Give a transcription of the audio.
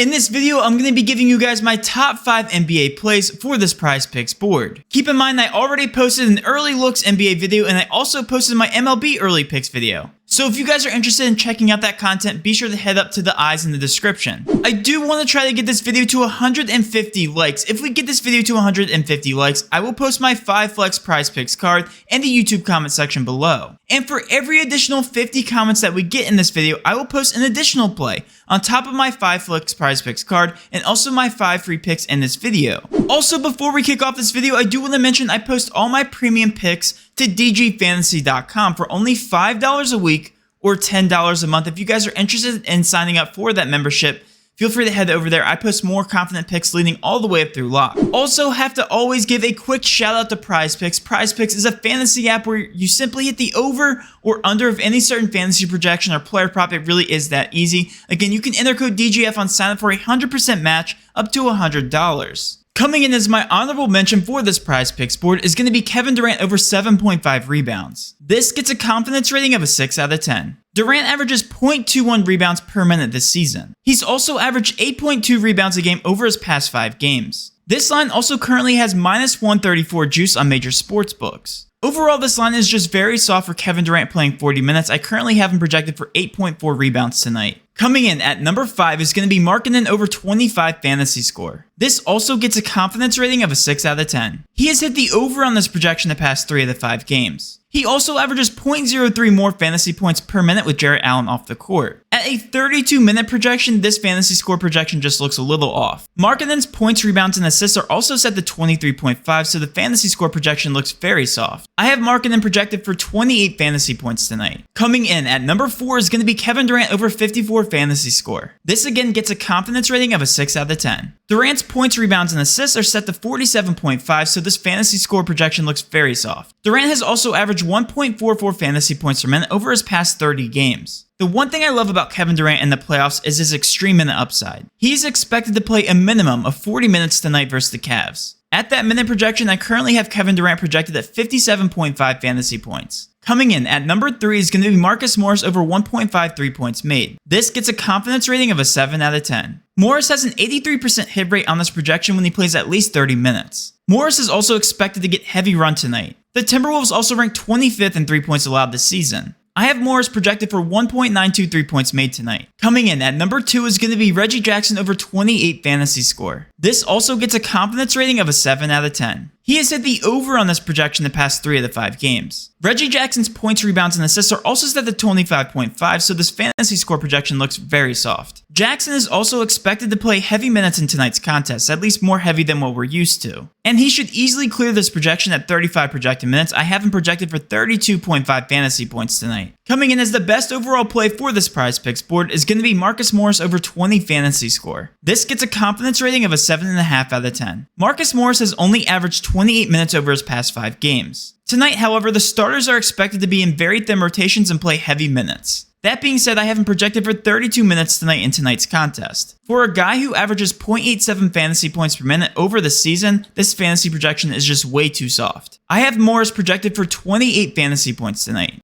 In this video, I'm going to be giving you guys my top 5 NBA plays for this Prizepicks board. Keep in mind, I already posted an early looks NBA video, and I also posted my MLB early picks video. So if you guys are interested in checking out that content, be sure to head up to the eyes in the description. I do want to try to get this video to 150 likes. If we get this video to 150 likes, I will post my 5 flex Prizepicks card in the YouTube comment section below. And for every additional 50 comments that we get in this video, I will post an additional play on top of my 5 flex Prizepicks card and also my 5 free picks in this video. Also, before we kick off this video, I do want to mention I post all my premium picks to dgfantasy.com for only $5 a week or $10 a month. If you guys are interested in signing up for that membership, feel free to head over there. I post more confident picks leading all the way up through lock. Also, have to always give a quick shout out to Prizepicks. Prizepicks is a fantasy app where you simply hit the over or under of any certain fantasy projection or player prop. It really is that easy. Again, you can enter code DGF on sign up for a 100% match up to $100. Coming in as my honorable mention for this Prizepicks board is going to be Kevin Durant over 7.5 rebounds. This gets a confidence rating of a 6 out of 10. Durant averages 0.21 rebounds per minute this season. He's also averaged 8.2 rebounds a game over his past 5 games. This line also currently has minus 134 juice on major sports books. Overall, this line is just very soft for Kevin Durant playing 40 minutes. I currently have him projected for 8.4 rebounds tonight. Coming in at number 5 is going to be Markkanen over 25 fantasy score. This also gets a confidence rating of a 6 out of 10. He has hit the over on this projection the past 3 of the 5 games. He also averages 0.03 more fantasy points per minute with Jarrett Allen off the court. At a 32-minute projection, this fantasy score projection just looks a little off. Markkanen's points, rebounds, and assists are also set to 23.5, so the fantasy score projection looks very soft. I have Markkanen projected for 28 fantasy points tonight. Coming in at number 4 is going to be Kevin Durant over 54 fantasy score. This again gets a confidence rating of a 6 out of 10. Durant's points, rebounds, and assists are set to 47.5, so this fantasy score projection looks very soft. Durant has also averaged 1.44 fantasy points per minute over his past 30 games. The one thing I love about Kevin Durant in the playoffs is his extreme minute upside. He's expected to play a minimum of 40 minutes tonight versus the Cavs. At that minute projection, I currently have Kevin Durant projected at 57.5 fantasy points. Coming in at number 3 is going to be Marcus Morris over 1.5 3 points made. This gets a confidence rating of a 7 out of 10. Morris has an 83% hit rate on this projection when he plays at least 30 minutes. Morris is also expected to get heavy run tonight. The Timberwolves also ranked 25th in 3 points allowed this season. I have Morris projected for 1.92 3 points made tonight. Coming in at number 2 is going to be Reggie Jackson over 28 fantasy score. This also gets a confidence rating of a 7 out of 10. He has hit the over on this projection the past 3 of the 5 games. Reggie Jackson's points, rebounds, and assists are also set to 25.5, so this fantasy score projection looks very soft. Jackson is also expected to play heavy minutes in tonight's contest, at least more heavy than what we're used to. And he should easily clear this projection at 35 projected minutes. I have him projected for 32.5 fantasy points tonight. Coming in as the best overall play for this Prizepicks board is going to be Marcus Morris over 20 fantasy score. This gets a confidence rating of a 7.5 out of 10. Marcus Morris has only averaged 28 minutes over his past 5 games. Tonight, however, the starters are expected to be in very thin rotations and play heavy minutes. That being said, I have him projected for 32 minutes tonight in tonight's contest. For a guy who averages 0.87 fantasy points per minute over the season, this fantasy projection is just way too soft. I have Morris projected for 28 fantasy points tonight.